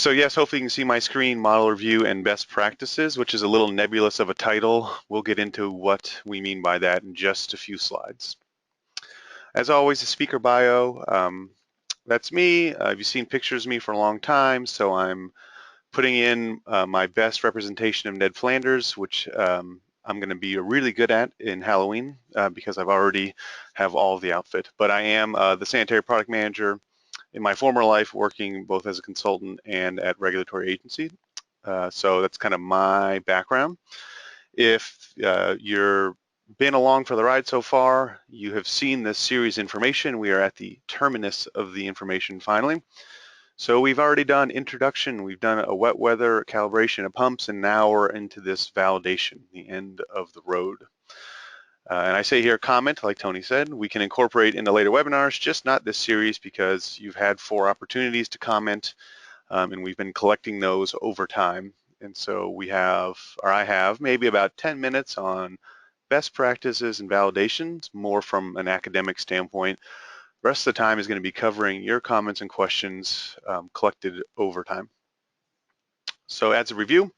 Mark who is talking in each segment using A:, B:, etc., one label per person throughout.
A: So yes, hopefully you can see my screen, model review and best practices, which is a little nebulous of a title. We'll get into what we mean by that in just a few slides. As always, the speaker bio, that's me. You've seen pictures of me for a long time, so I'm putting in my best representation of Ned Flanders, which I'm going to be really good at in Halloween because I've already have all the outfit. But I am the sanitary product manager in my former life, working both as a consultant and at regulatory agency. So that's kind of my background. If you're been along for the ride so far, you have seen this series information. We are at the terminus of the information finally. So we've already done introduction, we've done a wet weather, calibration of pumps, and now we're into this validation, the end of the road. And I say here comment, like Tony said, we can incorporate into later webinars, just not this series because you've had 4 opportunities to comment and we've been collecting those over time. And so we have, or I have, maybe about 10 minutes on best practices and validations, more from an academic standpoint. The rest of the time is going to be covering your comments and questions collected over time. So as a review,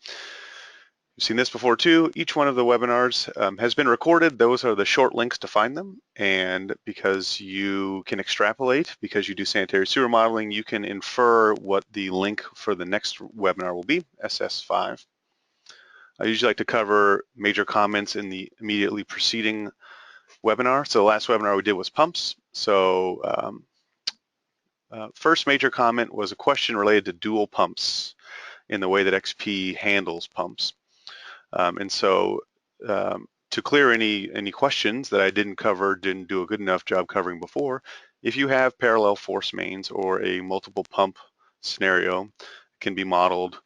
A: you've seen this before too. Each one of the webinars has been recorded. Those are the short links to find them. And because you can extrapolate, because you do sanitary sewer modeling, you can infer what the link for the next webinar will be, SS5. I usually like to cover major comments in the immediately preceding webinar. So the last webinar we did was pumps. So first major comment was a question related to dual pumps in the way that XP handles pumps. And so to clear any questions that I didn't cover, didn't do a good enough job covering before, if you have parallel force mains or a multiple pump scenario, it can be modeled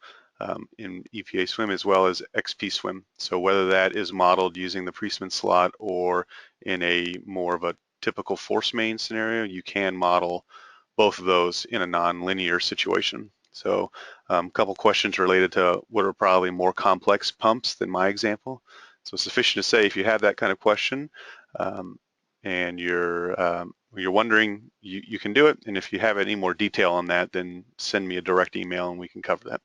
A: in EPA swim as well as XP swim. So whether that is modeled using the Priestman slot or in a more of a typical force main scenario, you can model both of those in a non-linear situation. So a couple questions related to what are probably more complex pumps than my example. So sufficient to say if you have that kind of question and you're wondering, you can do it. And if you have any more detail on that, then send me a direct email and we can cover that.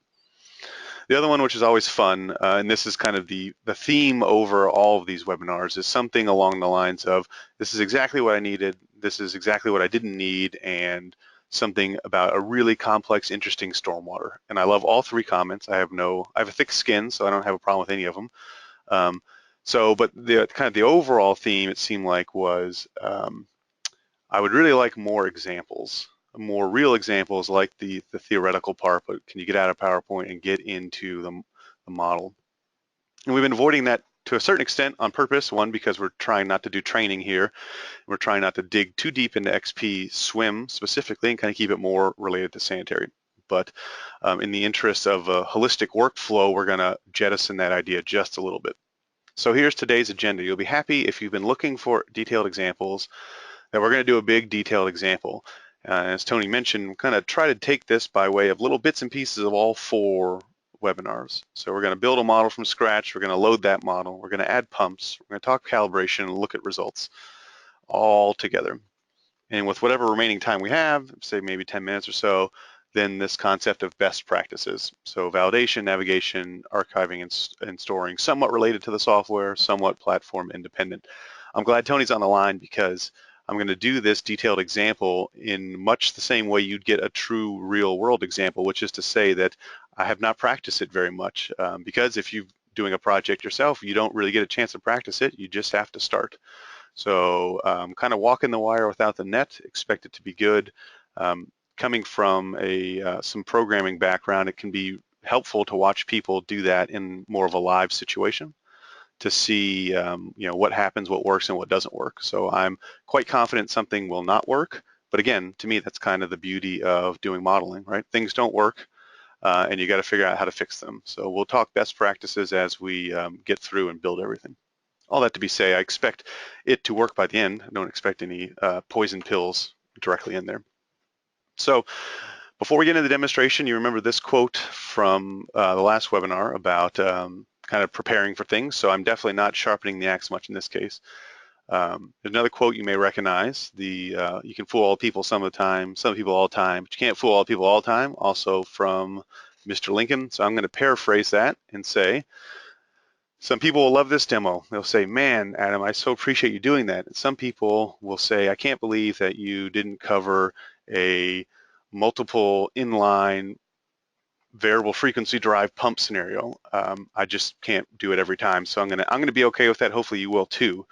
A: The other one, which is always fun, and this is kind of the theme over all of these webinars, is something along the lines of, this is exactly what I needed, this is exactly what I didn't need, and something about a really complex, interesting stormwater. And I love all 3 comments. I have a thick skin, so I don't have a problem with any of them. But the kind of the overall theme, it seemed like, was I would really like more examples, more real examples like the theoretical part, but can you get out of PowerPoint and get into the model? And we've been avoiding that to a certain extent on purpose. One, because we're trying not to do training here. We're trying not to dig too deep into XP swim specifically and kind of keep it more related to sanitary. But in the interest of a holistic workflow, we're going to jettison that idea just a little bit. So here's today's agenda. You'll be happy if you've been looking for detailed examples that we're going to do a big detailed example. As Tony mentioned, kind of try to take this by way of little bits and pieces of all 4 webinars. So we're going to build a model from scratch. We're going to load that model. We're going to add pumps. We're going to talk calibration and look at results all together. And with whatever remaining time we have, say maybe 10 minutes or so, then this concept of best practices. So validation, navigation, archiving, and storing, somewhat related to the software, somewhat platform independent. I'm glad Tony's on the line because I'm going to do this detailed example in much the same way you'd get a true real world example, which is to say that I have not practiced it very much because if you're doing a project yourself, you don't really get a chance to practice it. You just have to start. So kind of walking the wire without the net, expect it to be good. Coming from some programming background, it can be helpful to watch people do that in more of a live situation to see what happens, what works, and what doesn't work. So I'm quite confident something will not work. But again, to me, that's kind of the beauty of doing modeling, right? Things don't work, and you got to figure out how to fix them. So we'll talk best practices as we get through and build everything. All that to be said, I expect it to work by the end. I don't expect any poison pills directly in there. So before we get into the demonstration, you remember this quote from the last webinar about kind of preparing for things. So I'm definitely not sharpening the axe much in this case. There's another quote you may recognize. You can fool all people some of the time, some people all the time, but you can't fool all people all the time, also from Mr. Lincoln. So I'm going to paraphrase that and say, some people will love this demo. They'll say, man, Adam, I so appreciate you doing that. And some people will say, I can't believe that you didn't cover a multiple inline variable frequency derived pump scenario. I just can't do it every time. So I'm gonna be okay with that. Hopefully you will too.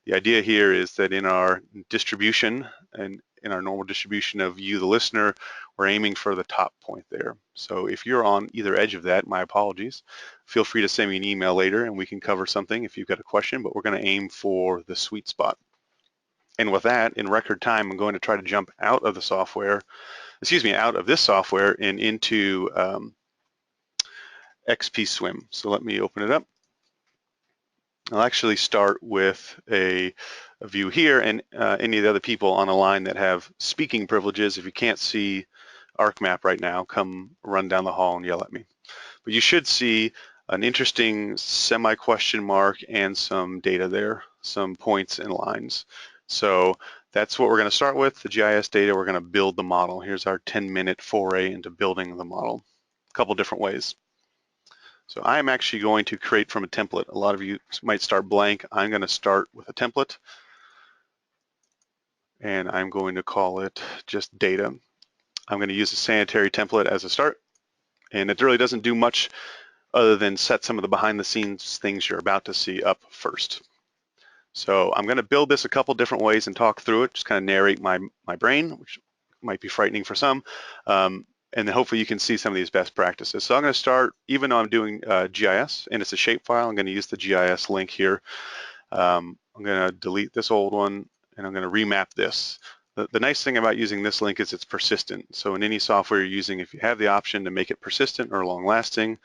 A: The idea here is that in our distribution and in our normal distribution of you, the listener, we're aiming for the top point there. So if you're on either edge of that, my apologies. Feel free to send me an email later and we can cover something if you've got a question, but we're going to aim for the sweet spot. And with that, in record time, I'm going to try to jump out of the software, out of this software and into XP Swim. So let me open it up. I'll actually start with a view here, and any of the other people on the line that have speaking privileges, if you can't see ArcMap right now, come run down the hall and yell at me. But you should see an interesting semi-question mark and some data there, some points and lines. So that's what we're going to start with, the GIS data. We're going to build the model. Here's our 10-minute foray into building the model, a couple different ways. So I'm actually going to create from a template. A lot of you might start blank. I'm going to start with a template, and I'm going to call it just data. I'm going to use the Sanitary template as a start, and it really doesn't do much other than set some of the behind the scenes things you're about to see up first. So I'm going to build this a couple different ways and talk through it, just kind of narrate my brain, which might be frightening for some. And then hopefully you can see some of these best practices. So I'm going to start, even though I'm doing GIS and it's a shapefile, I'm going to use the GIS link here. I'm going to delete this old one and I'm going to remap this. The nice thing about using this link is it's persistent. So in any software you're using, if you have the option to make it persistent or long lasting,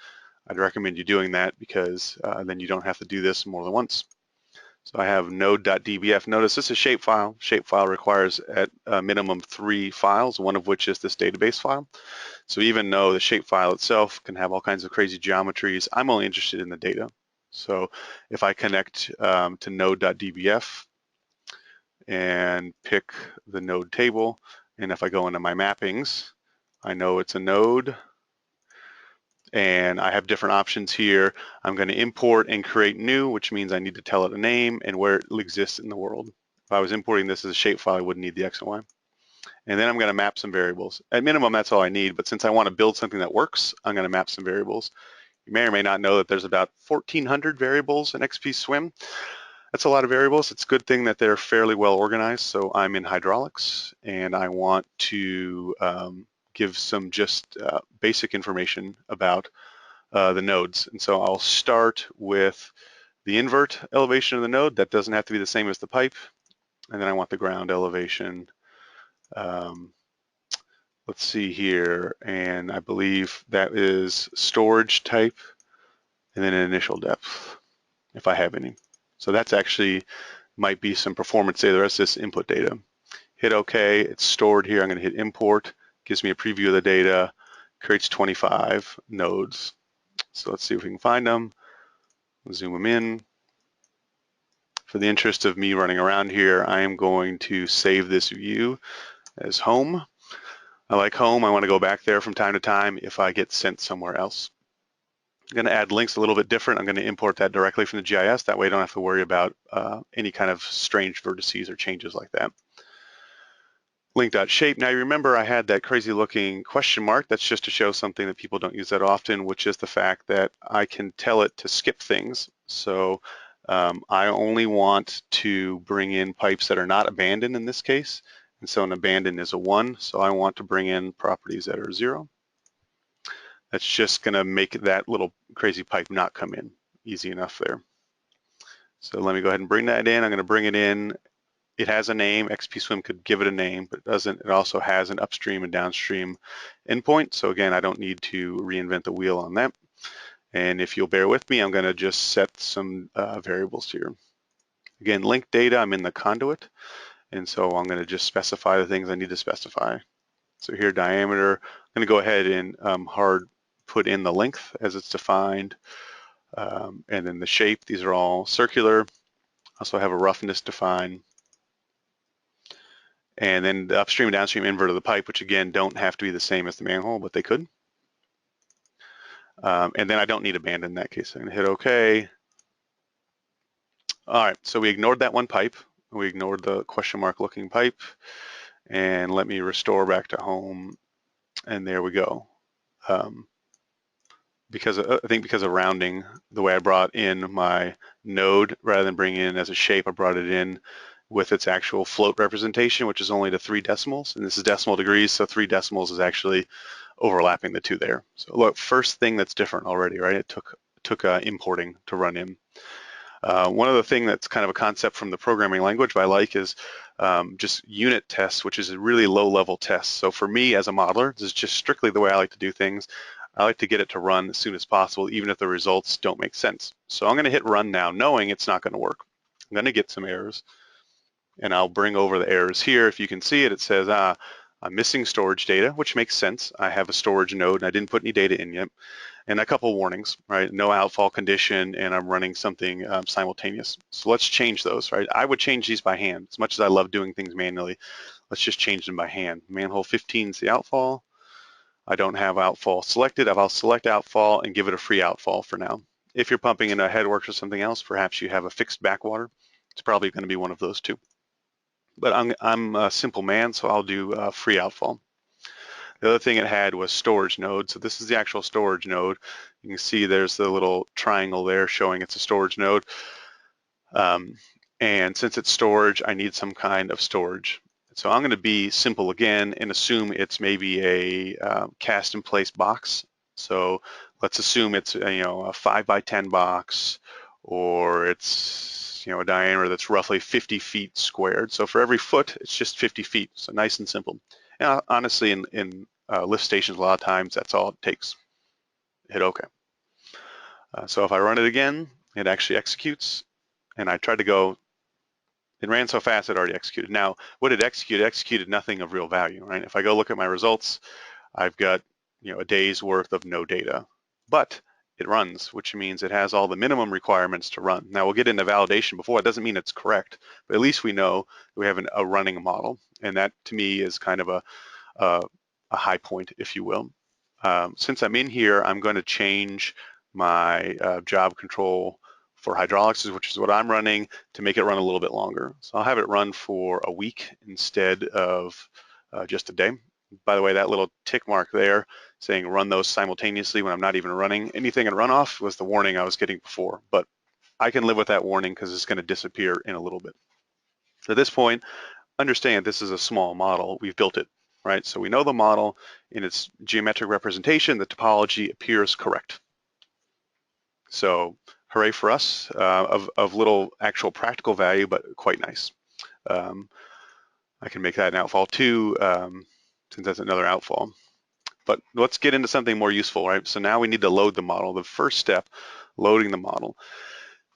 A: I'd recommend you doing that because then you don't have to do this more than once. So I have node.dbf. Notice this is shapefile. Shapefile requires at a minimum 3 files, one of which is this database file. So even though the shapefile itself can have all kinds of crazy geometries, I'm only interested in the data. So if I connect to node.dbf and pick the node table, and if I go into my mappings, I know it's a node, and I have different options here. I'm going to import and create new, which means I need to tell it a name and where it exists in the world. If I was importing this as a shapefile, I wouldn't need the X and Y. And then I'm going to map some variables. At minimum, that's all I need, but since I want to build something that works, I'm going to map some variables. You may or may not know that there's about 1,400 variables in XP Swim. That's a lot of variables. It's a good thing that they're fairly well organized. So I'm in hydraulics, and I want to give some just basic information about the nodes. And so I'll start with the invert elevation of the node. That doesn't have to be the same as the pipe. And then I want the ground elevation. Let's see here. And I believe that is storage type and then an initial depth, if I have any. So that's actually might be some performance data. The rest is input data. Hit OK. It's stored here. I'm going to hit import. Gives me a preview of the data. Creates 25 nodes. So let's see if we can find them. Zoom them in. For the interest of me running around here, I am going to save this view as home. I like home. I want to go back there from time to time if I get sent somewhere else. I'm going to add links a little bit different. I'm going to import that directly from the GIS. That way I don't have to worry about any kind of strange vertices or changes like that. Link.shape. Now you remember I had that crazy looking question mark. That's just to show something that people don't use that often, which is the fact that I can tell it to skip things. So I only want to bring in pipes that are not abandoned in this case. And so an abandoned is a 1. So I want to bring in properties that are 0. That's just going to make that little crazy pipe not come in. Easy enough there. So let me go ahead and bring that in. I'm going to bring it in. It has a name. XP Swim could give it a name, but it doesn't. It also has an upstream and downstream endpoint. So again, I don't need to reinvent the wheel on that. And if you'll bear with me, I'm going to just set some variables here. Again, link data, I'm in the conduit. And so I'm going to just specify the things I need to specify. So here, diameter, I'm going to go ahead and hard put in the length as it's defined. And then the shape, these are all circular. Also have a roughness define. And then the upstream and downstream invert of the pipe, which again don't have to be the same as the manhole, but they could. And then I don't need a band in that case. I'm gonna hit OK. All right, so we ignored that one pipe. We ignored the question mark looking pipe. And let me restore back to home. And there we go. I think because of rounding, the way I brought in my node, rather than bringing it in as a shape, I brought it in with its actual float representation, which is only to 3 decimals. And this is decimal degrees, so 3 decimals is actually overlapping the two there. So look, first thing that's different already, right? It took importing to run in. One other thing that's kind of a concept from the programming language I like is just unit tests, which is a really low-level test. So for me as a modeler, this is just strictly the way I like to do things. I like to get it to run as soon as possible, even if the results don't make sense. So I'm going to hit run now, knowing it's not going to work. I'm going to get some errors, and I'll bring over the errors here. If you can see it, it says, I'm missing storage data, which makes sense. I have a storage node, and I didn't put any data in yet. And a couple warnings, right? No outfall condition, and I'm running something simultaneous. So let's change those, right? I would change these by hand. As much as I love doing things manually, let's just change them by hand. Manhole 15 is the outfall. I don't have outfall selected. I'll select outfall and give it a free outfall for now. If you're pumping in a headworks or something else, perhaps you have a fixed backwater. It's probably going to be one of those two. But I'm a simple man, so I'll do free outfall. The other thing it had was storage node. So this is the actual storage node. You can see there's the little triangle there showing it's a storage node. And since it's storage, I need some kind of storage. So I'm going to be simple again and assume it's maybe a cast in place box. So let's assume it's a 5 by 10 box, or it's a diameter that's roughly 50 feet squared. So for every foot, it's just 50 feet. So nice and simple. And honestly, in lift stations, a lot of times that's all it takes. Hit OK. So if I run it again, it actually executes. And I tried to go, it ran so fast it already executed. Now, what it executed nothing of real value, right? If I go look at my results, I've got a day's worth of no data. But it runs, which means it has all the minimum requirements to run. Now, we'll get into validation before. It doesn't mean it's correct, but at least we know we have a running model. And that, to me, is kind of a high point, if you will. Since I'm in here, I'm going to change my job control for hydraulics, which is what I'm running, to make it run a little bit longer. So I'll have it run for a week instead of just a day. By the way, that little tick mark there saying run those simultaneously when I'm not even running anything in runoff was the warning I was getting before, but I can live with that warning because it's going to disappear in a little bit. At this point, understand this is a small model. We've built it, right? So we know the model in its geometric representation, the topology appears correct. So hooray for us, of little actual practical value, but quite nice. I can make that an outfall too, since that's another outfall. But let's get into something more useful, right? So now we need to load the model. The first step, loading the model.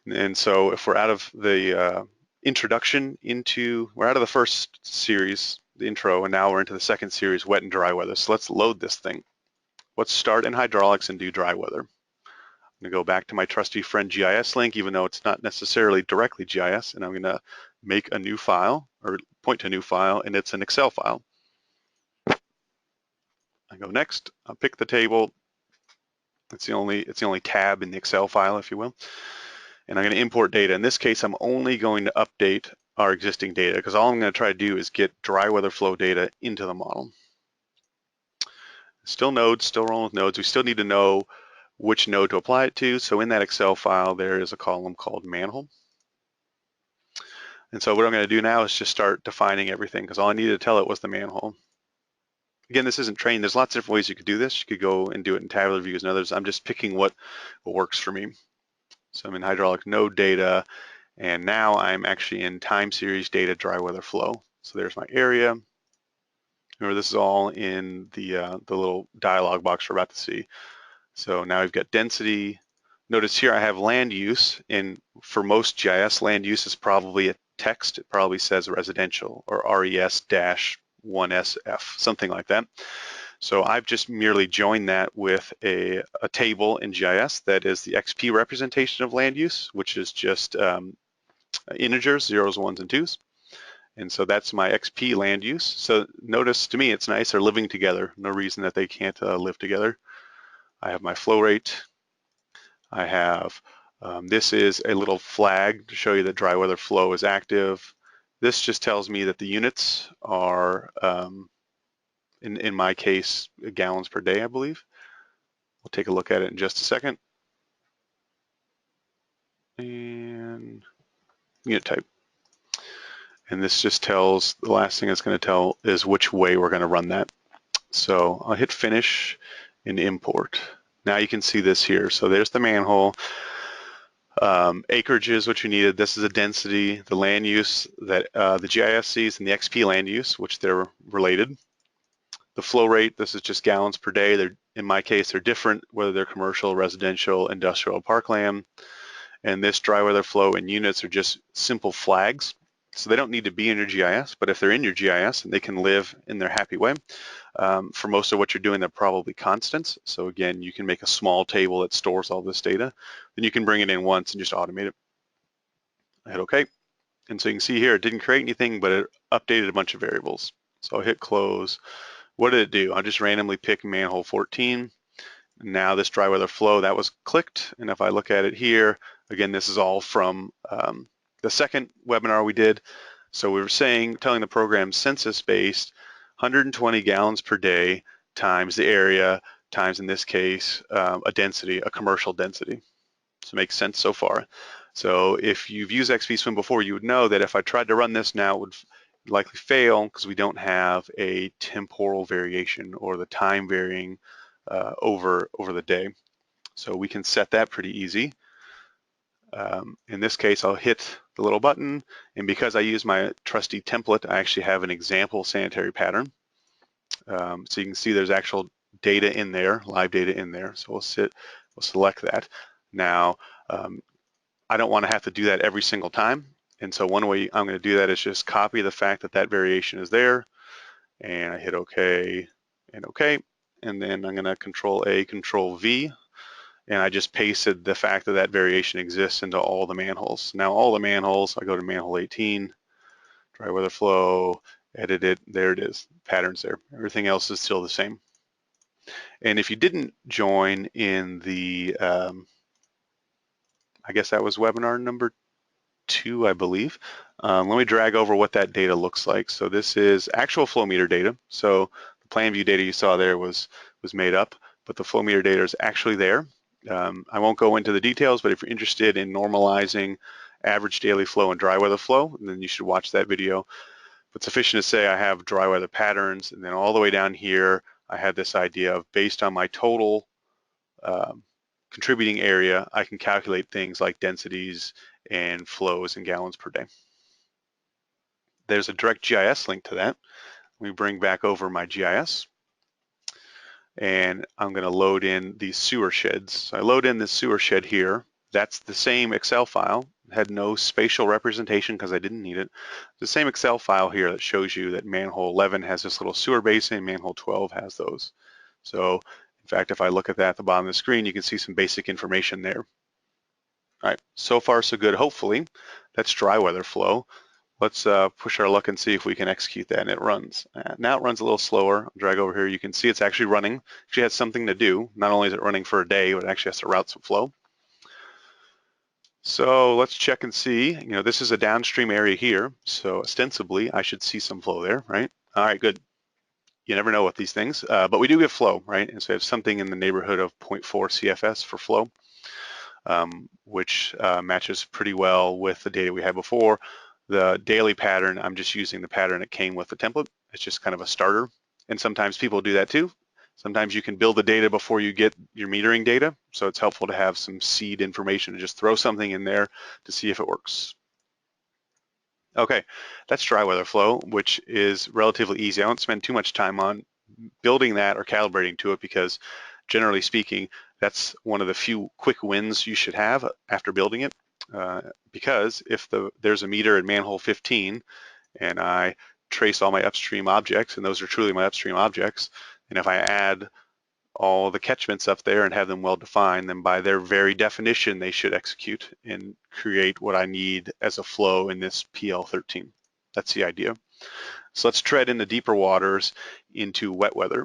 A: And so if we're out of the introduction we're out of the first series, the intro, and now we're into the second series, wet and dry weather. So let's load this thing. Let's start in hydraulics and do dry weather. I'm gonna go back to my trusty friend GIS link, even though it's not necessarily directly GIS, and I'm gonna make a new file, or point to a new file, and it's an Excel file. I go next, I'll pick the table. It's the only tab in the Excel file, if you will. And I'm going to import data. In this case, I'm only going to update our existing data because all I'm going to try to do is get dry weather flow data into the model. Still nodes, still rolling with nodes. We still need to know which node to apply it to. So in that Excel file, there is a column called manhole. And so what I'm going to do now is just start defining everything because all I needed to tell it was the manhole. Again, this isn't trained. There's lots of different ways you could do this. You could go and do it in tabular views and others. I'm just picking what works for me. So I'm in hydraulic node data, and now I'm actually in time series data dry weather flow. So there's my area. Remember, this is all in the little dialog box we're about to see. So now we've got density. Notice here I have land use, and for most GIS, land use is probably a text. It probably says residential or RES-1SF, something like that. So I've just merely joined that with a table in GIS that is the XP representation of land use, which is just integers, zeros, ones, and twos. And so that's my XP land use. So notice, to me, it's nice. They're living together. No reason that they can't live together. I have my flow rate. I have, this is a little flag to show you that dry weather flow is active. This just tells me that the units are, in my case, gallons per day, I believe. We'll take a look at it in just a second. And unit type. And this just tells, the last thing it's going to tell is which way we're going to run that. So I'll hit finish and import. Now you can see this here. So there's the manhole. Acreage is what you needed. This is a density, the land use that the GIS sees, and the XP land use, which they're related. The flow rate, this is just gallons per day. They're, in my case, they're different, whether they're commercial, residential, industrial, parkland. And this dry weather flow in units are just simple flags. So they don't need to be in your GIS, but if they're in your GIS and they can live in their happy way, for most of what you're doing, they're probably constants. So again, you can make a small table that stores all this data. Then you can bring it in once and just automate it. I hit OK. And so you can see here, it didn't create anything, but it updated a bunch of variables. So I'll hit close. What did it do? I'll just randomly pick manhole 14. Now this dry weather flow, that was clicked. And if I look at it here, again, this is all from the second webinar we did. So we were saying, telling the program census-based 120 gallons per day times the area times, in this case, a density, a commercial density. So it makes sense so far. So if you've used XP-Swim before, you would know that if I tried to run this now, it would likely fail because we don't have a temporal variation or the time varying over the day. So we can set that pretty easy. In this case, I'll hit the little button, and because I use my trusty template, I actually have an example sanitary pattern. So you can see there's actual data in there, live data in there. So we'll select that. Now, I don't want to have to do that every single time. And so one way I'm going to do that is just copy the fact that that variation is there, and I hit OK and OK. And then I'm going to Control A, Control V, and I just pasted the fact that that variation exists into all the manholes. Now all the manholes, I go to manhole 18, dry weather flow, edit it, there it is, patterns there. Everything else is still the same. And if you didn't join in the, I guess that was webinar number 2, I believe. Let me drag over what that data looks like. So this is actual flow meter data. So the plan view data you saw there was made up, but the flow meter data is actually there. I won't go into the details, but if you're interested in normalizing average daily flow and dry weather flow, then you should watch that video. But sufficient to say I have dry weather patterns, and then all the way down here, I have this idea of based on my total contributing area, I can calculate things like densities and flows in gallons per day. There's a direct GIS link to that. Let me bring back over my GIS, and I'm going to load in these sewer sheds. So I load in this sewer shed here. That's the same Excel file. It had no spatial representation because I didn't need it. The same Excel file here that shows you that manhole 11 has this little sewer basin, manhole 12 has those. So in fact, if I look at that at the bottom of the screen, you can see some basic information there. All right, so far so good, hopefully. That's dry weather flow. Let's push our luck and see if we can execute that, and it runs. Now it runs a little slower. I'll drag over here. You can see it's actually running. Actually has something to do. Not only is it running for a day, but it actually has to route some flow. So let's check and see. You know, this is a downstream area here, so ostensibly I should see some flow there, right? All right, good. You never know with these things, but we do get flow, right? And so we have something in the neighborhood of 0.4 CFS for flow, which matches pretty well with the data we had before. The daily pattern, I'm just using the pattern that came with the template. It's just kind of a starter. And sometimes people do that too. Sometimes you can build the data before you get your metering data. So it's helpful to have some seed information and just throw something in there to see if it works. Okay, that's dry weather flow, which is relatively easy. I won't spend too much time on building that or calibrating to it because generally speaking, that's one of the few quick wins you should have after building it. Because if there's a meter in manhole 15 and I trace all my upstream objects, and those are truly my upstream objects, and if I add all the catchments up there and have them well defined, then by their very definition, they should execute and create what I need as a flow in this PL13. That's the idea. So let's tread into deeper waters into wet weather.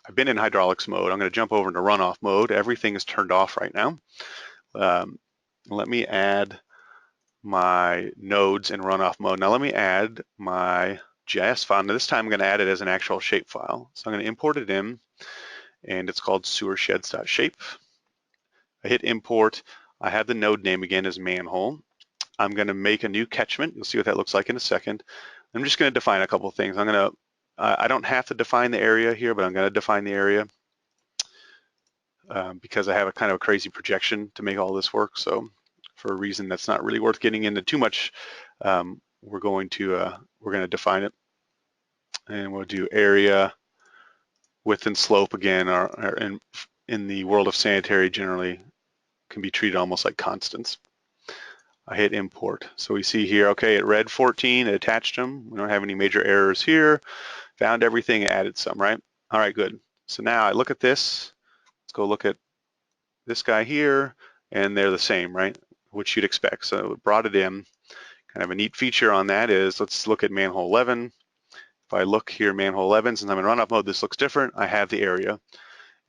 A: I've been in hydraulics mode. I'm going to jump over into runoff mode. Everything is turned off right now. Let me add my nodes in runoff mode. Now let me add my GIS file. Now this time I'm going to add it as an actual shape file. So I'm going to import it in, and it's called sewersheds.shape. I hit import. I have the node name again as manhole. I'm going to make a new catchment. You'll see what that looks like in a second. I'm just going to define a couple of things. I don't have to define the area here, but I'm going to define the area because I have a kind of a crazy projection to make all this work. So for a reason that's not really worth getting into too much, we're going to define it, and we'll do area, width, and slope again. In the world of sanitary, generally can be treated almost like constants. I hit import. So we see here, okay, it read 14, it attached them. We don't have any major errors here. Found everything, added some, right? All right, good. So now I look at this. Let's go look at this guy here, and they're the same, right? Which you'd expect. So it brought it in. Kind of a neat feature on that is, let's look at manhole 11. If I look here, manhole 11, since I'm in runoff mode, this looks different. I have the area.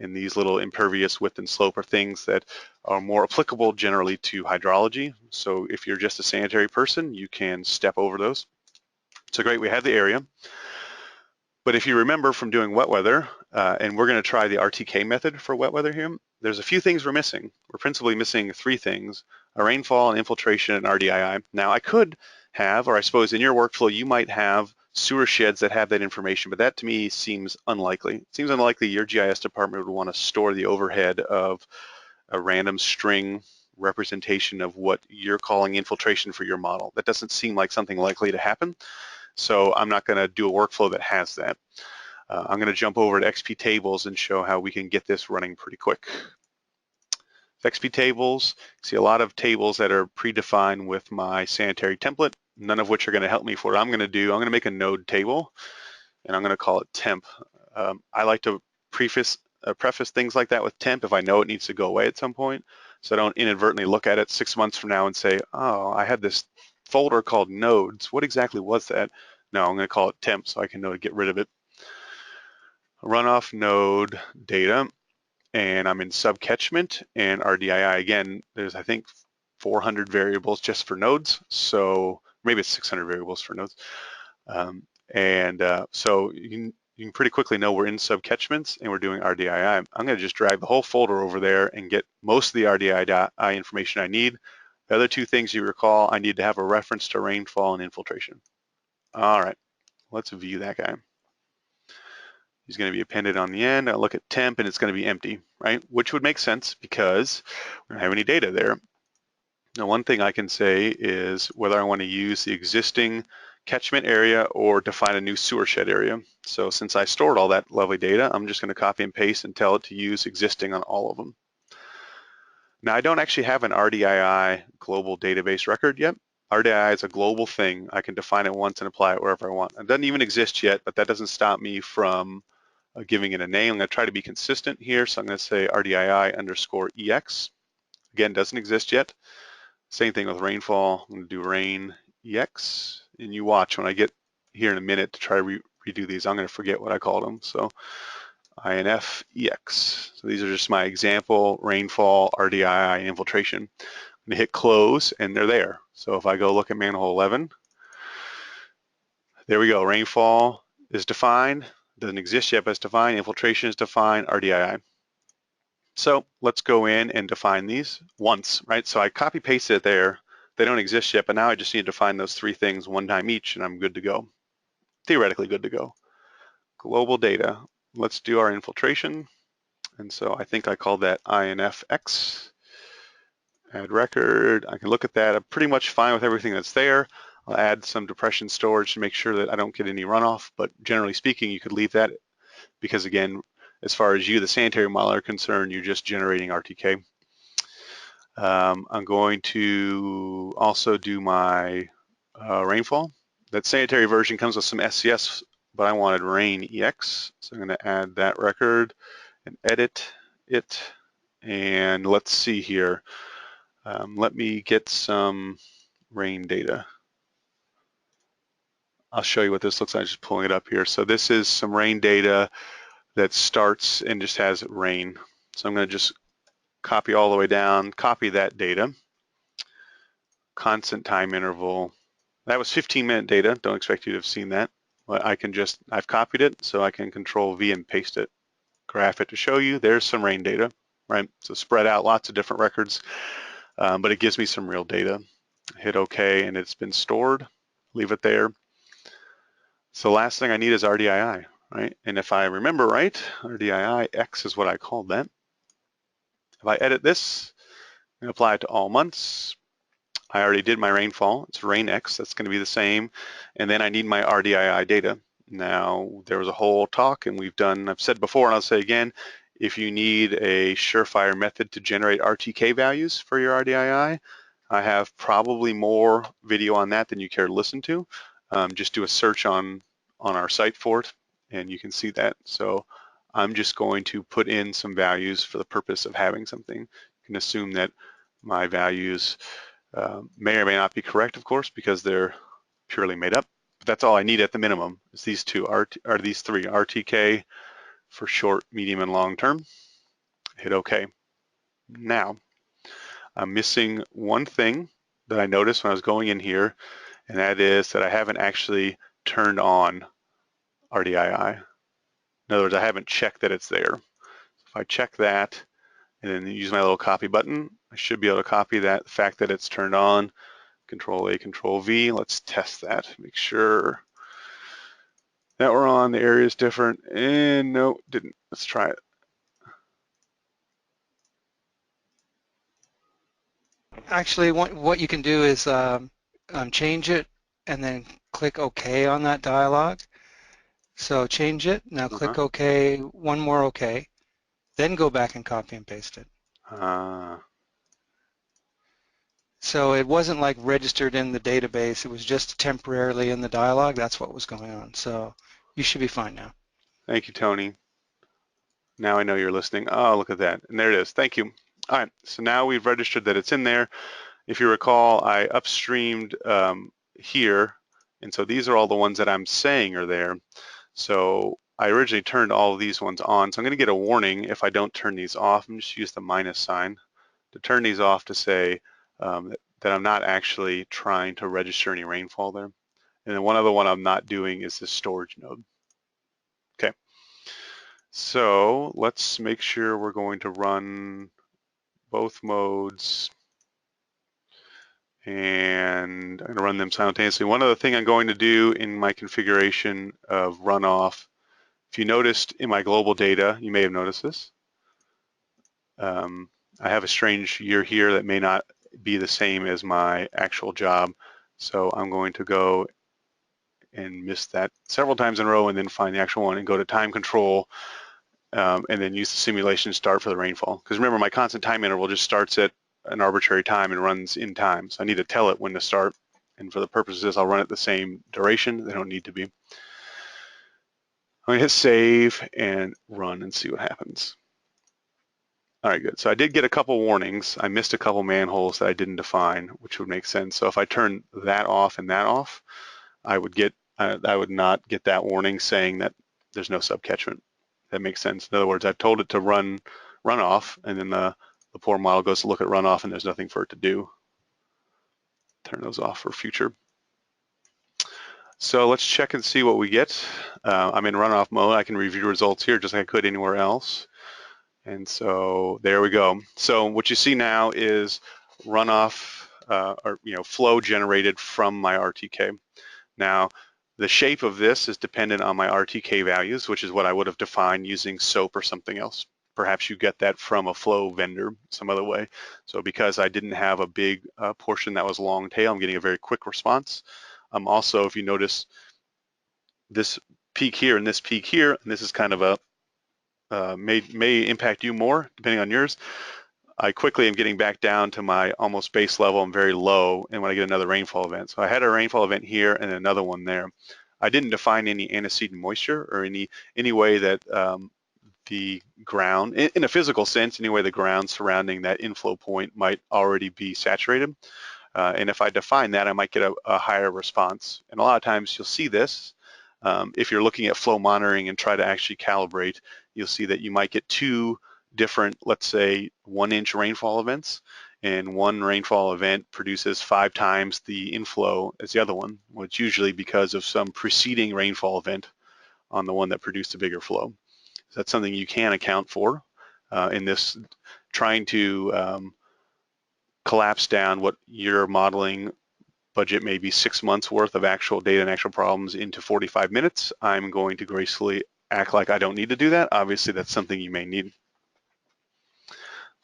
A: And these little impervious width and slope are things that are more applicable generally to hydrology. So if you're just a sanitary person, you can step over those. So great, we have the area. But if you remember from doing wet weather, and we're going to try the RTK method for wet weather here, there's a few things we're missing. We're principally missing three things: a rainfall, an infiltration, and RDII. Now I could have, or I suppose in your workflow, you might have sewer sheds that have that information, but that to me seems unlikely. It seems unlikely your GIS department would want to store the overhead of a random string representation of what you're calling infiltration for your model. That doesn't seem like something likely to happen. So I'm not going to do a workflow that has that. I'm going to jump over to XP tables and show how we can get this running pretty quick. XP tables, see a lot of tables that are predefined with my sanitary template, none of which are going to help me for what I'm going to do. I'm going to make a node table, and I'm going to call it temp. I like to preface things like that with temp if I know it needs to go away at some point, so I don't inadvertently look at it 6 months from now and say, oh, I had this folder called nodes. What exactly was that? No, I'm going to call it temp so I can know to get rid of it. Runoff node data, and I'm in subcatchment and RDII. Again, there's I think 400 variables just for nodes, so maybe it's 600 variables for nodes. So you can pretty quickly know we're in subcatchments and we're doing RDII. I'm going to just drag the whole folder over there and get most of the RDII information I need. The other two things you recall, I need to have a reference to rainfall and infiltration. All right, let's view that guy. He's going to be appended on the end. I'll look at temp and it's going to be empty, right? Which would make sense because we don't have any data there. Now, one thing I can say is whether I want to use the existing catchment area or define a new sewer shed area. So since I stored all that lovely data, I'm just going to copy and paste and tell it to use existing on all of them. Now, I don't actually have an RDII global database record yet. RDII is a global thing. I can define it once and apply it wherever I want. It doesn't even exist yet, but that doesn't stop me from giving it a name. I'm going to try to be consistent here. So I'm going to say RDII_EX. Again, doesn't exist yet. Same thing with rainfall. I'm going to do rain EX. And you watch when I get here in a minute to try to redo these, I'm going to forget what I called them. So INF EX. So these are just my example rainfall, RDII, and infiltration. I'm going to hit close and they're there. So if I go look at manhole 11, there we go. Rainfall is defined. Doesn't exist yet, but it's defined. Infiltration is defined, RDII. So let's go in and define these once, right? So I copy pasted it there. They don't exist yet, but now I just need to define those three things one time each and I'm good to go. Theoretically good to go. Global data. Let's do our infiltration. And so I think I called that INFX. Add record. I can look at that. I'm pretty much fine with everything that's there. I'll add some depression storage to make sure that I don't get any runoff, but generally speaking, you could leave that because again, as far as you, the sanitary model, are concerned, you're just generating RTK. I'm going to also do my rainfall. That sanitary version comes with some SCS, but I wanted rain EX, so I'm going to add that record and edit it. And let's see here. Let me get some rain data. I'll show you what this looks like, just pulling it up here. So this is some rain data that starts and just has rain. So I'm going to just copy all the way down, copy that data, constant time interval. That was 15-minute data. Don't expect you to have seen that. But I've copied it, so I can Control V and paste it, graph it to show you. There's some rain data, right? So spread out lots of different records, but it gives me some real data. Hit OK, and it's been stored. Leave it there. So last thing I need is RDII, right? And if I remember right, RDII X is what I called that. If I edit this and apply it to all months, I already did my rainfall. It's rain X. That's going to be the same. And then I need my RDII data. Now, there was a whole talk, and I've said before, and I'll say again, if you need a surefire method to generate RTK values for your RDII, I have probably more video on that than you care to listen to. Just do a search on our site for it, and you can see that. So I'm just going to put in some values for the purpose of having something. You can assume that my values may or may not be correct, of course, because they're purely made up. But that's all I need at the minimum, is these three, RTK for short, medium, and long term. Hit OK. Now, I'm missing one thing that I noticed when I was going in here, and that is that I haven't actually turned on RDII. In other words, I haven't checked that it's there. If I check that and then use my little copy button, I should be able to copy that, the fact that it's turned on. Control A, Control V. Let's test that. Make sure that we're on. The area is different. And no, didn't. Let's try it.
B: Actually, what you can do is change it and then click OK on that dialog. So change it. Now click OK, one more OK. Then go back and copy and paste it. So it wasn't like registered in the database. It was just temporarily in the dialog. That's what was going on. So you should be fine now.
A: Thank you, Tony. Now I know you're listening. Oh, look at that. And there it is. Thank you. All right. So now we've registered that it's in there. If you recall, I upstreamed here. And so these are all the ones that I'm saying are there. So I originally turned all of these ones on. So I'm going to get a warning if I don't turn these off. I'm just use the minus sign to turn these off to say that I'm not actually trying to register any rainfall there. And then one other one I'm not doing is the storage node. Okay. So let's make sure we're going to run both modes, and I'm going to run them simultaneously. One other thing I'm going to do in my configuration of runoff, if you noticed in my global data, you may have noticed this. I have a strange year here that may not be the same as my actual job. So I'm going to go and miss that several times in a row and then find the actual one and go to time control and then use the simulation start for the rainfall. Because remember, my constant time interval just starts at an arbitrary time and runs in time. So I need to tell it when to start. And for the purposes of this, I'll run it the same duration. They don't need to be. I'm going to hit save and run and see what happens. All right, good. So I did get a couple warnings. I missed a couple manholes that I didn't define, which would make sense. So if I turn that off and that off, I would not get that warning saying that there's no subcatchment. That makes sense. In other words, I've told it to run runoff, and then the poor model goes to look at runoff, and there's nothing for it to do. Turn those off for future. So let's check and see what we get. I'm in runoff mode. I can review results here just like I could anywhere else. And so there we go. So what you see now is runoff or flow generated from my RTK. Now the shape of this is dependent on my RTK values, which is what I would have defined using SOAP or something else. Perhaps you get that from a flow vendor some other way. So because I didn't have a big portion that was long tail, I'm getting a very quick response. Also, if you notice this peak here and this peak here, and this is kind of a may impact you more depending on yours. I quickly am getting back down to my almost base level. I'm very low, and when I get another rainfall event. So I had a rainfall event here and another one there. I didn't define any antecedent moisture or any way that the ground, in a physical sense anyway, the ground surrounding that inflow point might already be saturated. And if I define that, I might get a higher response. And a lot of times you'll see this. If you're looking at flow monitoring and try to actually calibrate, you'll see that you might get two different, let's say, 1-inch rainfall events, and one rainfall event produces 5 times the inflow as the other one, which usually because of some preceding rainfall event on the one that produced a bigger flow. So that's something you can account for in this, trying to collapse down what your modeling budget may be 6 months worth of actual data and actual problems into 45 minutes. I'm going to gracefully act like I don't need to do that. Obviously, that's something you may need.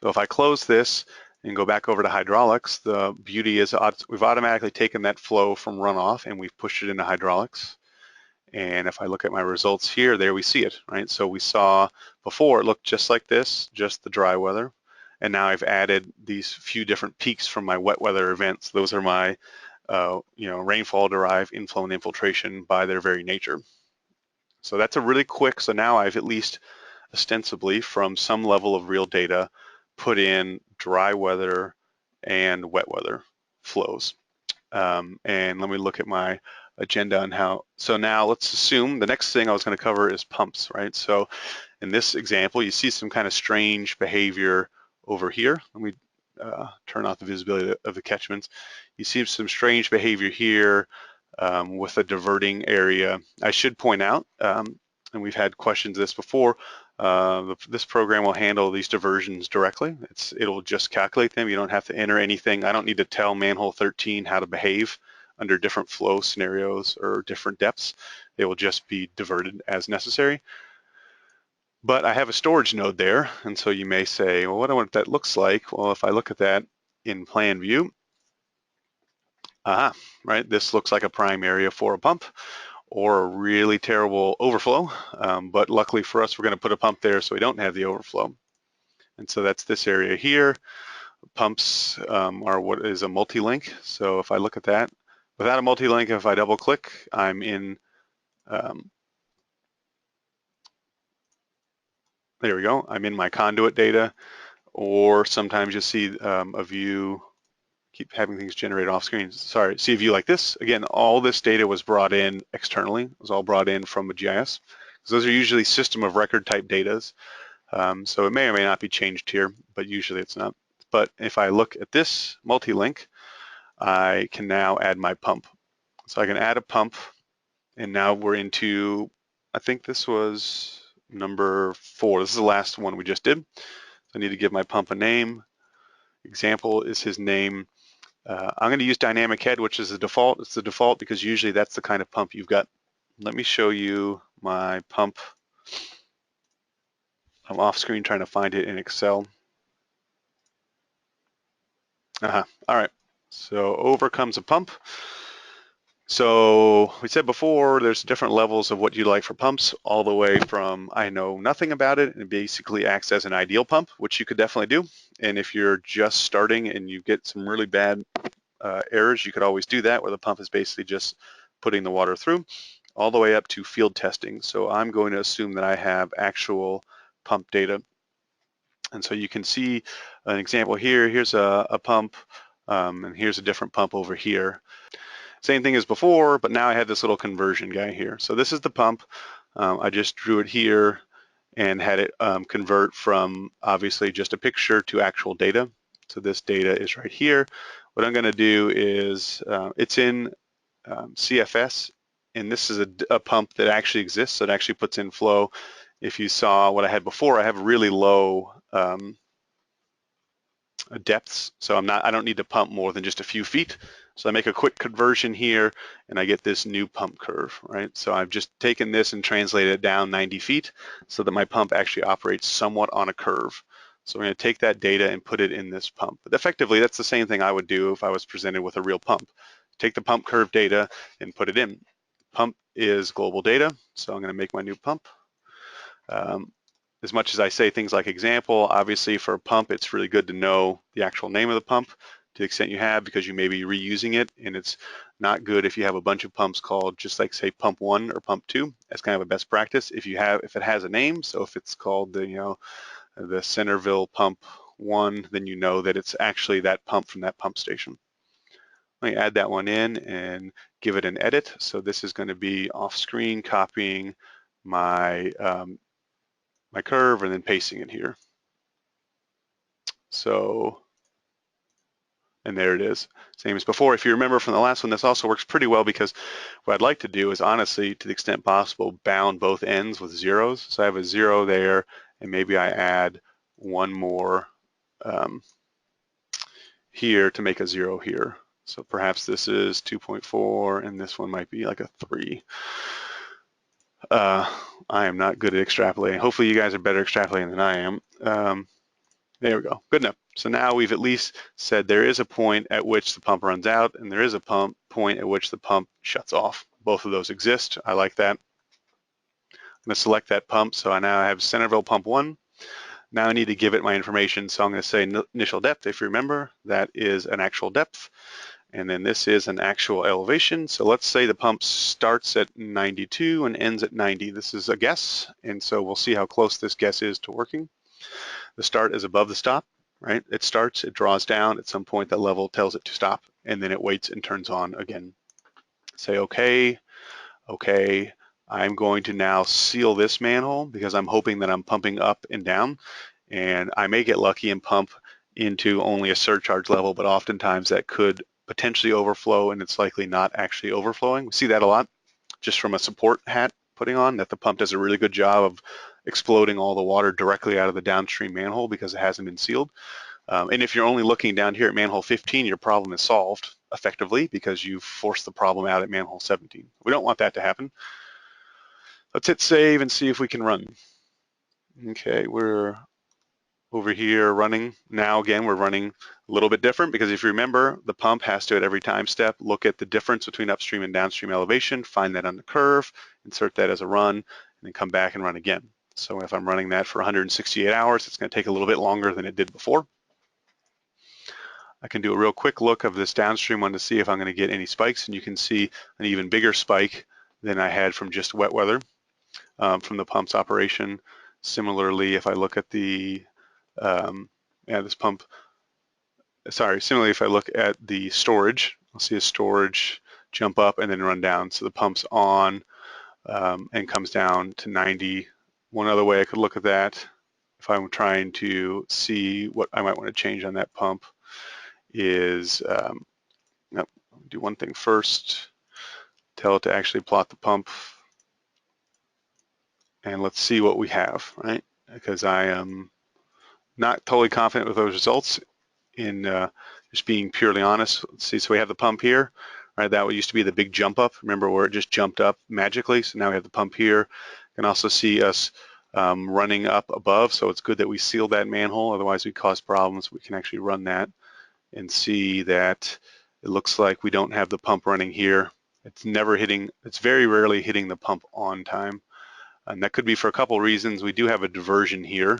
A: So if I close this and go back over to hydraulics, the beauty is we've automatically taken that flow from runoff and we've pushed it into hydraulics. And if I look at my results here, there we see it, right? So we saw before it looked just like this, just the dry weather. And now I've added these few different peaks from my wet weather events. Those are my rainfall derived inflow and infiltration by their very nature. So that's a really quick, so now I've at least ostensibly from some level of real data put in dry weather and wet weather flows. And let me look at my agenda on how, so now let's assume the next thing I was going to cover is pumps, right? So in this example, you see some kind of strange behavior over here. Let me turn off the visibility of the catchments. You see some strange behavior here with a diverting area. I should point out, and we've had questions of this before, this program will handle these diversions directly. It'll just calculate them. You don't have to enter anything. I don't need to tell manhole 13 how to behave under different flow scenarios or different depths. They will just be diverted as necessary. But I have a storage node there, and so you may say, well, what do I want that looks like? Well, if I look at that in plan view, right, this looks like a prime area for a pump or a really terrible overflow, but luckily for us, we're going to put a pump there so we don't have the overflow. And so that's this area here. Pumps are what is a multi-link. So if I look at that, without a multi-link, if I double click, I'm in, there we go, I'm in my conduit data, or sometimes you'll see a view, keep having things generated off screen. Sorry, see a view like this. Again, all this data was brought in externally. It was all brought in from a GIS. So those are usually system of record type datas. So it may or may not be changed here, but usually it's not. But if I look at this multi-link, I can now add my pump. So I can add a pump, and now we're into, I think this was number 4. This is the last one we just did. So I need to give my pump a name. Example is his name. I'm going to use dynamic head, which is the default. It's the default because usually that's the kind of pump you've got. Let me show you my pump. I'm off screen trying to find it in Excel. All right, so over comes a pump. So we said before, there's different levels of what you like for pumps, all the way from I know nothing about it and it basically acts as an ideal pump, which you could definitely do. And if you're just starting and you get some really bad errors, you could always do that, where the pump is basically just putting the water through, all the way up to field testing. So I'm going to assume that I have actual pump data. And so you can see an example here. Here's a pump, and here's a different pump over here. Same thing as before, but now I have this little conversion guy here. So this is the pump. I just drew it here and had it convert from obviously just a picture to actual data. So this data is right here. What I'm going to do is it's in CFS, and this is a pump that actually exists. So it actually puts in flow. If you saw what I had before, I have really low depths, so I don't need to pump more than just a few feet. So I make a quick conversion here and I get this new pump curve, right? So I've just taken this and translated it down 90 feet so that my pump actually operates somewhat on a curve. So I'm going to take that data and put it in this pump. But effectively, that's the same thing I would do if I was presented with a real pump. Take the pump curve data and put it in. Pump is global data, so I'm going to make my new pump. As much as I say things like example, obviously for a pump, it's really good to know the actual name of the pump to the extent you have, because you may be reusing it, and it's not good if you have a bunch of pumps called just like say pump 1 or pump 2. That's kind of a best practice. If it has a name, so if it's called the Centerville pump 1, then you know that it's actually that pump from that pump station. Let me add that one in and give it an edit. So this is going to be off screen, copying my my curve and then pasting it here. So, and there it is, same as before. If you remember from the last one, this also works pretty well because what I'd like to do is honestly, to the extent possible, bound both ends with zeros. So I have a 0 there, and maybe I add one more here to make a 0 here. So perhaps this is 2.4 and this one might be like a 3. I am not good at extrapolating. Hopefully you guys are better extrapolating than I am. There we go, good enough. So now we've at least said there is a point at which the pump runs out and there is a point at which the pump shuts off. Both of those exist, I like that. I'm gonna select that pump, so I now have Centerville pump 1. Now I need to give it my information, so I'm gonna say initial depth. If you remember, that is an actual depth. And then this is an actual elevation. So let's say the pump starts at 92 and ends at 90. This is a guess, and so we'll see how close this guess is to working. The start is above the stop, right? It starts, it draws down. At some point, that level tells it to stop, and then it waits and turns on again. Say, okay, okay. I'm going to now seal this manhole because I'm hoping that I'm pumping up and down, and I may get lucky and pump into only a surcharge level, but oftentimes that could potentially overflow, and it's likely not actually overflowing. We see that a lot just from a support hat putting on, that the pump does a really good job of exploding all the water directly out of the downstream manhole because it hasn't been sealed. And if you're only looking down here at manhole 15, your problem is solved effectively because you've forced the problem out at manhole 17. We don't want that to happen. Let's hit save and see if we can run. Okay, we're over here running. Now again, we're running a little bit different because if you remember, the pump has to at every time step look at the difference between upstream and downstream elevation, find that on the curve, insert that as a run, and then come back and run again. So if I'm running that for 168 hours, it's going to take a little bit longer than it did before. I can do a real quick look of this downstream one to see if I'm going to get any spikes, and you can see an even bigger spike than I had from just wet weather from the pump's operation. Similarly, if I look at the this pump, similarly, if I look at the storage, I'll see a storage jump up and then run down. So the pump's on and comes down to 90. One other way I could look at that, if I'm trying to see what I might want to change on that pump, is do one thing first, tell it to actually plot the pump, and let's see what we have, right? Because I am not totally confident with those results in just being purely honest. Let's see, so we have the pump here, right? That used to be the big jump up. Remember where it just jumped up magically? So now we have the pump here. You can also see us running up above, so it's good that we sealed that manhole, otherwise we cause problems. We can actually run that and see that it looks like we don't have the pump running here. It's very rarely hitting the pump on time. And that could be for a couple reasons. We do have a diversion here.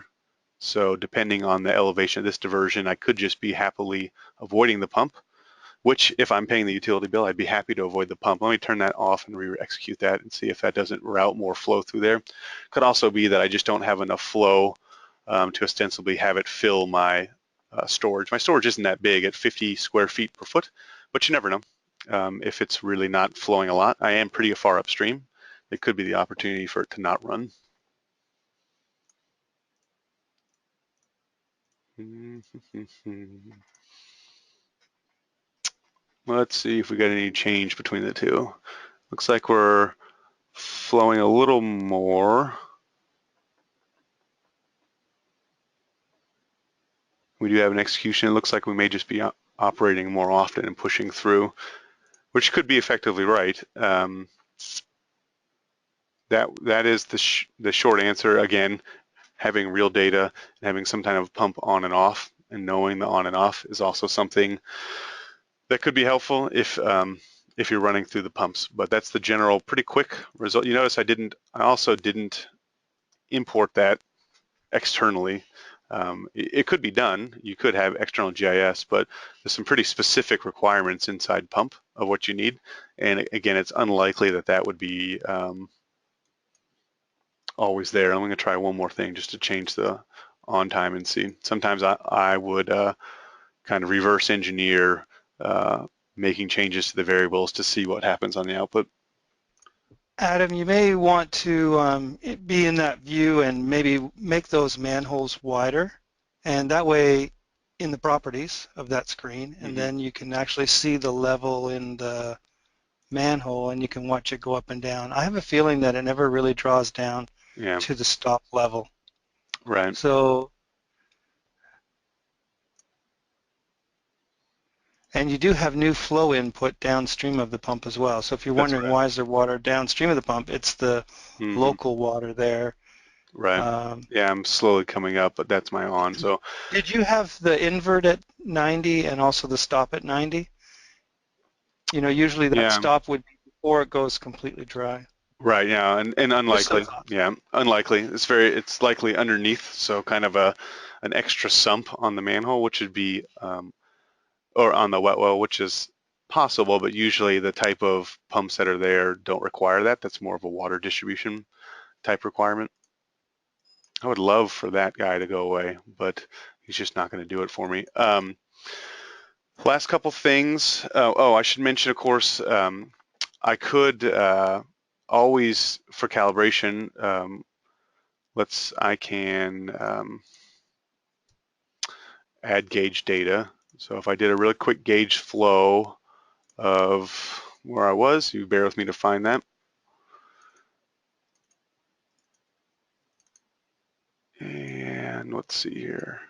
A: So depending on the elevation of this diversion, I could just be happily avoiding the pump, which if I'm paying the utility bill, I'd be happy to avoid the pump. Let me turn that off and re-execute that and see if that doesn't route more flow through there. Could also be that I just don't have enough flow to ostensibly have it fill my storage. My storage isn't that big at 50 square feet per foot, but you never know if it's really not flowing a lot. I am pretty far upstream. It could be the opportunity for it to not run. Let's see if we got any change between the two. Looks like we're flowing a little more. We do have an execution. It looks like we may just be operating more often and pushing through, which could be effectively right. That is the short answer. Again, having real data and having some kind of pump on and off, and knowing the on and off is also something that could be helpful if you're running through the pumps. But that's the general pretty quick result. You notice I also didn't import that externally. It could be done. You could have external GIS, but there's some pretty specific requirements inside pump of what you need. And again, it's unlikely that that would be always there. I'm going to try one more thing just to change the on time and see. Sometimes I would kind of reverse engineer making changes to the variables to see what happens on the output.
B: Adam, you may want to be in that view and maybe make those manholes wider, and that way in the properties of that screen, and then you can actually see the level in the manhole and you can watch it go up and down. I have a feeling that it never really draws down
A: Yeah,
B: to the stop level.
A: right.
B: So, and you do have new flow input downstream of the pump as well. So if you're
A: That's
B: wondering
A: right.
B: why is there water downstream of the pump, it's the local water there.
A: Right.
B: Um,
A: Yeah, I'm slowly coming up, but that's my on. So,
B: Did you have the invert at 90 and also the stop at 90? You know, usually that
A: yeah,
B: stop would be before it goes completely dry.
A: right. Yeah, and
B: Just some
A: unlikely.
B: thoughts.
A: Yeah, unlikely. It's likely underneath, so kind of an extra sump on the manhole, which would be or on the wet well, which is possible, but usually the type of pumps that are there don't require that. That's more of a water distribution type requirement. I would love for that guy to go away, but he's just not going to do it for me. Last couple things. Oh, I should mention, of course, I could always, for calibration, I can add gauge data. So if I did a really quick gauge flow of where I was, you bear with me to find that. And let's see here.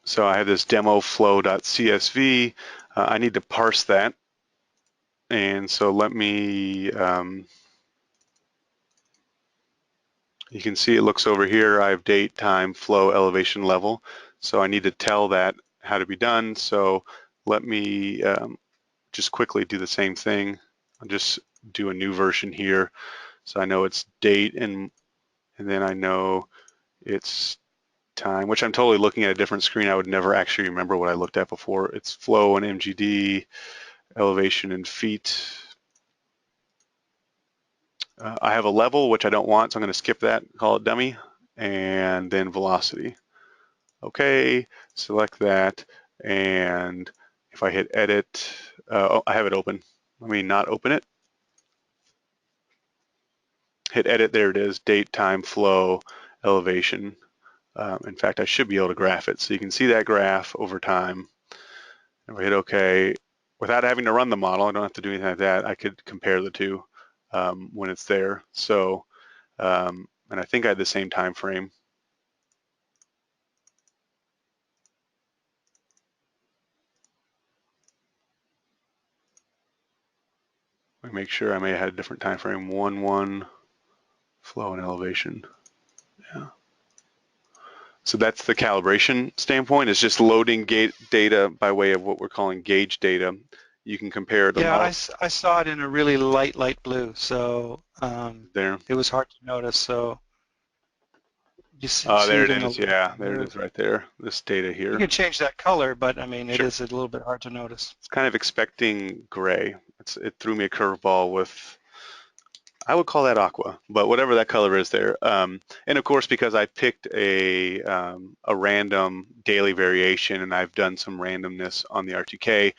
A: So I have this demo flow.csv. I need to parse that. And so let me, you can see it looks over here. I have date, time, flow, elevation, level. So I need to tell that how to be done. So let me just quickly do the same thing. I'll just do a new version here. So I know it's date and then I know it's time, which I'm totally looking at a different screen. I would never actually remember what I looked at before. It's flow and MGD, elevation and feet. I have a level, which I don't want, so I'm going to skip that, call it dummy, and then velocity. Okay, select that, and if I hit edit, oh, I have it open. Let me not open it. Hit edit, there it is, date, time, flow, elevation. In fact, I should be able to graph it. So you can see that graph over time. If I hit OK, without having to run the model, I don't have to do anything like that. I could compare the two when it's there. So, and I think I had the same time frame. Let me make sure I may have had a different time frame. 1-1 flow and elevation. Yeah. So that's the calibration standpoint. It's just loading gate data by way of what we're calling gauge data. You can compare the
B: Yeah,
A: model
B: I saw it in a really light blue, so
A: there.
B: it was hard to notice. So you see
A: There
B: it
A: it
B: in a
A: is.
B: light
A: Yeah, there it
B: blue.
A: is right there. This data
B: You
A: here.
B: can change that color, but I mean, it
A: Sure.
B: is a little bit hard to notice.
A: It's kind of expecting gray. It threw me a curveball with, I would call that aqua, but whatever that color is there. And of course, because I picked a random daily variation and I've done some randomness on the RTK,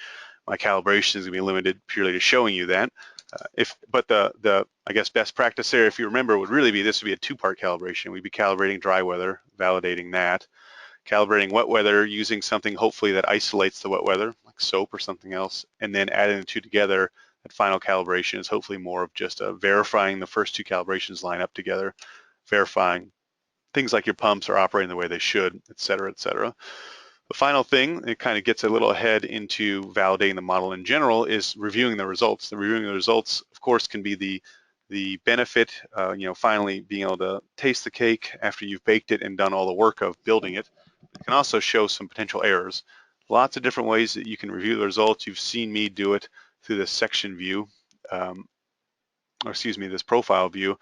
A: my calibration is going to be limited purely to showing you that. But the I guess best practice there, if you remember, would really be this would be a two-part calibration. We'd be calibrating dry weather, validating that, calibrating wet weather using something hopefully that isolates the wet weather, like soap or something else, and then adding the two together. That final calibration is hopefully more of just verifying the first two calibrations line up together, verifying things like your pumps are operating the way they should, et cetera, et cetera. The final thing, it kind of gets a little ahead into validating the model in general, is reviewing the results. The reviewing the results, of course, can be the benefit, finally being able to taste the cake after you've baked it and done all the work of building it. It can also show some potential errors. Lots of different ways that you can review the results. You've seen me do it through this section view, or excuse me, this profile view.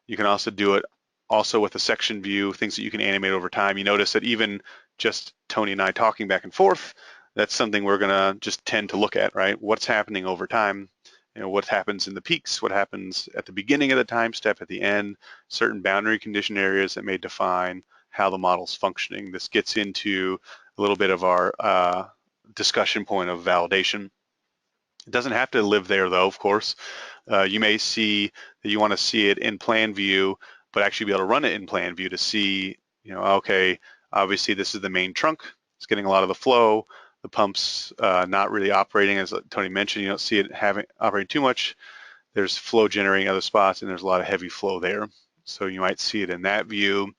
A: You can also do it Also with the section view, things that you can animate over time. You notice that even just Tony and I talking back and forth, that's something we're gonna just tend to look at, right? What's happening over time? You know, what happens in the peaks, what happens at the beginning of the time step, at the end, certain boundary condition areas that may define how the model's functioning. This gets into a little bit of our discussion point of validation. It doesn't have to live there though, of course. You may see that you want to see it in plan view, but actually be able to run it in plan view to see, you know, okay, obviously this is the main trunk. It's getting a lot of the flow. The pump's not really operating, as Tony mentioned. You don't see it operating too much. There's flow generating other spots, and there's a lot of heavy flow there. So you might see it in that view.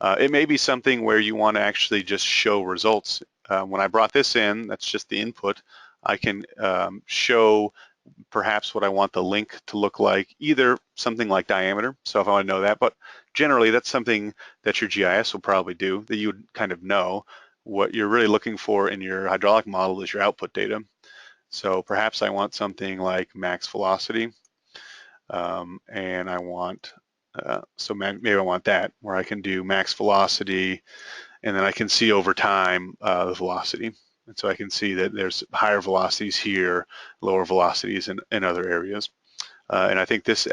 A: It may be something where you want to actually just show results. When I brought this in, that's just the input. I can show perhaps what I want the link to look like, either something like diameter, so if I want to know that, but generally that's something that your GIS will probably do, that you would kind of know. What you're really looking for in your hydraulic model is your output data. So perhaps I want something like max velocity, and I want, so maybe I want that, where I can do max velocity, and then I can see over time the velocity. And so I can see that there's higher velocities here, lower velocities in other areas. And I think this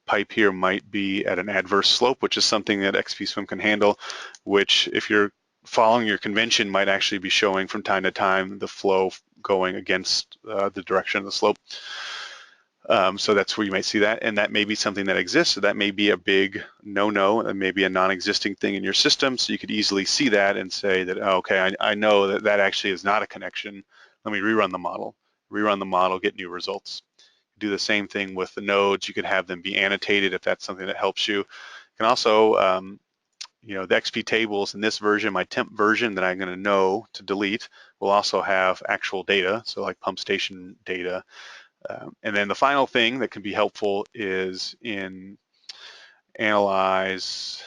A: pipe here might be at an adverse slope, which is something that XP-Swim can handle, which if you're following your convention might actually be showing from time to time the flow going against the direction of the slope. So that's where you might see that, and that may be something that exists. So that may be a big no-no, and maybe a non-existing thing in your system. So you could easily see that and say that, oh, okay, I know that that actually is not a connection. Let me rerun the model, get new results. Do the same thing with the nodes. You could have them be annotated if that's something that helps you. You can also, you know, the XP tables in this version, my temp version that I'm going to know to delete, will also have actual data, so like pump station data. And then the final thing that can be helpful is in Analyze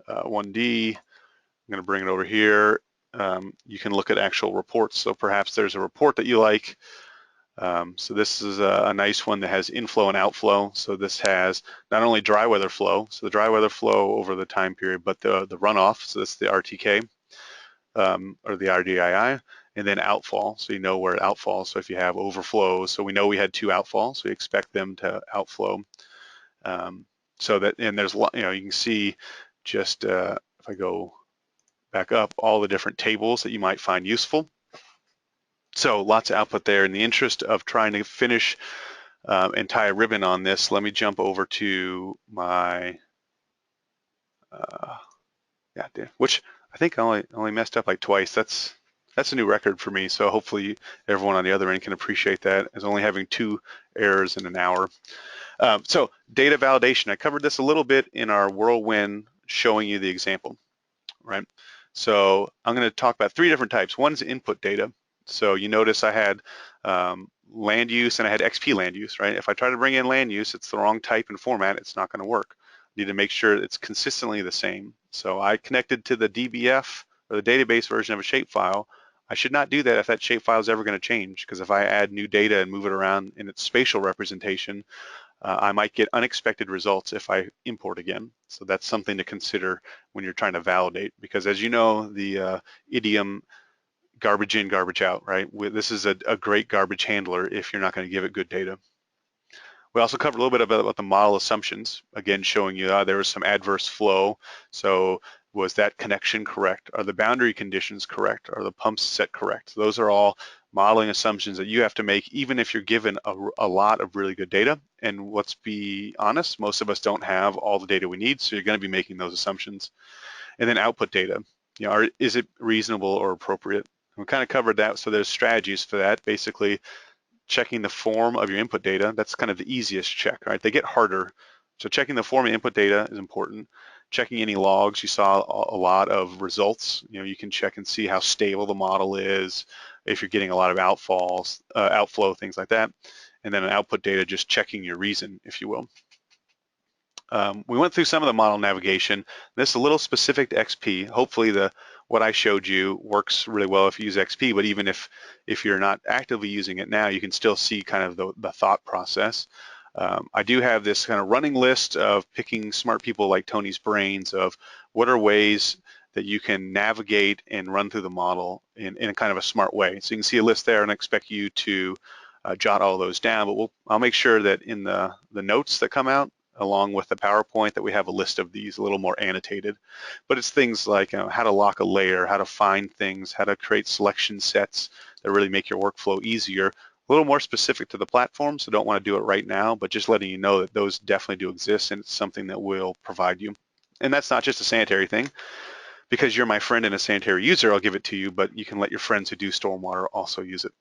A: 1D. I'm going to bring it over here. You can look at actual reports. So perhaps there's a report that you like. So this is a nice one that has inflow and outflow. So this has not only dry weather flow, so the dry weather flow over the time period, but the runoff. So that's the RTK or the RDII. And then outfall, so you know where it outfalls. So if you have overflows, so we know we had 2 outfalls, we expect them to outflow. So that, and there's, you know, you can see just if I go back up, all the different tables that you might find useful. So lots of output there. In the interest of trying to finish and tie a ribbon on this, let me jump over to my, which I think I only messed up like twice. That's a new record for me, so hopefully everyone on the other end can appreciate that, as only having 2 errors in an hour. So data validation, I covered this a little bit in our whirlwind showing you the example, right? So I'm going to talk about 3 different types. One is input data. So you notice I had land use and I had XP land use, right? If I try to bring in land use, it's the wrong type and format, it's not going to work. I need to make sure it's consistently the same. So I connected to the DBF or the database version of a shapefile. I should not do that if that shapefile is ever going to change, because if I add new data and move it around in its spatial representation, I might get unexpected results if I import again. So that's something to consider when you're trying to validate, because as you know, the idiom garbage in, garbage out, right? This is a great garbage handler if you're not going to give it good data. We also covered a little bit about the model assumptions, again showing you there was some adverse flow. So was that connection correct? Are the boundary conditions correct? Are the pumps set correct? Those are all modeling assumptions that you have to make, even if you're given a lot of really good data. And let's be honest, most of us don't have all the data we need, so you're going to be making those assumptions. And then output data, you know, is it reasonable or appropriate? We kind of covered that, so there's strategies for that. Basically, checking the form of your input data, that's kind of the easiest check, right? They get harder. So checking the form of input data is important. Checking any logs, you saw a lot of results. You know, you can check and see how stable the model is, if you're getting a lot of outfalls, outflow, things like that. And then an output data, just checking your reason, if you will. We went through some of the model navigation. This is a little specific to XP. Hopefully what I showed you works really well if you use XP, but even if you're not actively using it now, you can still see kind of the thought process. I do have this kind of running list of picking smart people like Tony's brains of what are ways that you can navigate and run through the model in a kind of a smart way. So you can see a list there, and I expect you to jot all those down, but I'll make sure that in the notes that come out, along with the PowerPoint, that we have a list of these a little more annotated. But it's things like how to lock a layer, how to find things, how to create selection sets that really make your workflow easier. A little more specific to the platform, so don't want to do it right now, but just letting you know that those definitely do exist, and it's something that we'll provide you. And that's not just a Sanitary thing. Because you're my friend and a Sanitary user, I'll give it to you, but you can let your friends who do stormwater also use it.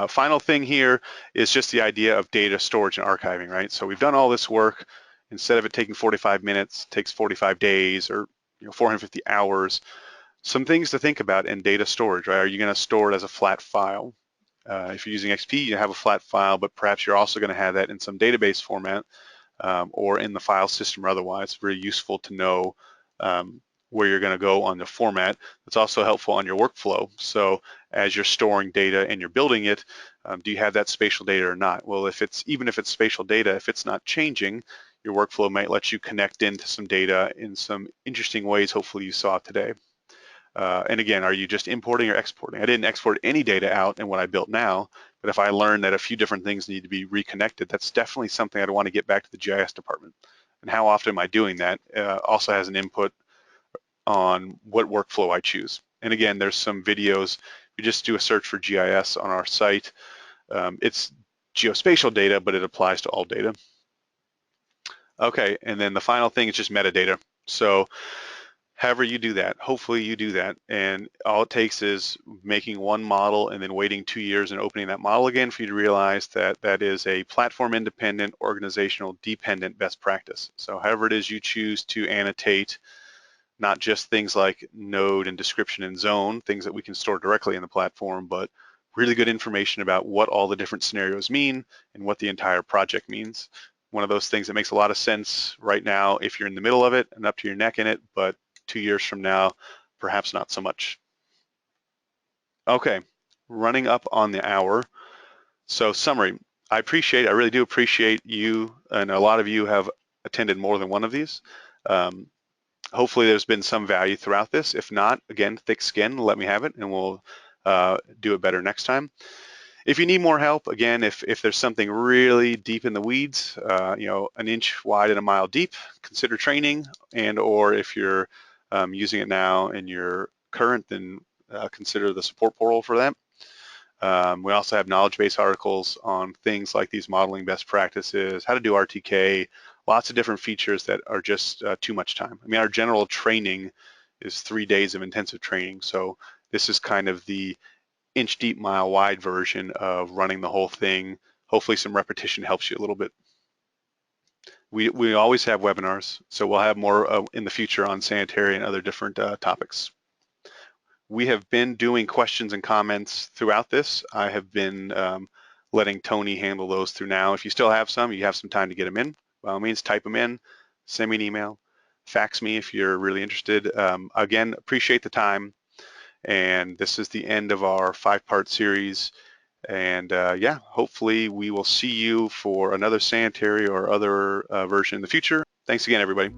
A: Final thing here is just the idea of data storage and archiving, right? So we've done all this work. Instead of it taking 45 minutes, it takes 45 days or 450 hours. Some things to think about in data storage, right? Are you going to store it as a flat file? If you're using XP, you have a flat file, but perhaps you're also going to have that in some database format or in the file system or otherwise. It's very useful to know where you're going to go on the format. It's also helpful on your workflow. So as you're storing data and you're building it, do you have that spatial data or not? Well, even if it's spatial data, if it's not changing, your workflow might let you connect into some data in some interesting ways, hopefully you saw today. And again, are you just importing or exporting? I didn't export any data out in what I built now, but if I learn that a few different things need to be reconnected, that's definitely something I'd want to get back to the GIS department. And how often am I doing that also has an input on what workflow I choose. And again, there's some videos. You just do a search for GIS on our site. It's geospatial data, but it applies to all data. Okay, and then the final thing is just metadata. So however you do that, hopefully you do that. And all it takes is making one model and then waiting 2 years and opening that model again for you to realize that that is a platform independent, organizational dependent best practice. So however it is you choose to annotate not just things like node and description and zone, things that we can store directly in the platform, but really good information about what all the different scenarios mean and what the entire project means. One of those things that makes a lot of sense right now if you're in the middle of it and up to your neck in it, but 2 years from now, perhaps not so much. Okay, running up on the hour. So summary, I really do appreciate you, and a lot of you have attended more than one of these. Hopefully there's been some value throughout this. If not, again, thick skin, let me have it and we'll do it better next time. If you need more help, again, if there's something really deep in the weeds, an inch wide and a mile deep, consider training, and or if you're using it now and you're current, then consider the support portal for that. We also have knowledge base articles on things like these modeling best practices, how to do RTK, lots of different features that are just too much time. I mean, our general training is 3 days of intensive training. So this is kind of the inch deep, mile wide version of running the whole thing. Hopefully some repetition helps you a little bit. We always have webinars, so we'll have more in the future on sanitary and other different topics. We have been doing questions and comments throughout this. I have been letting Tony handle those through now. If you still have some, you have some time to get them in. By all means, type them in, send me an email, fax me if you're really interested. Again, appreciate the time. And this is the end of our 5-part series. And yeah, hopefully we will see you for another sanitary or other version in the future. Thanks again, everybody.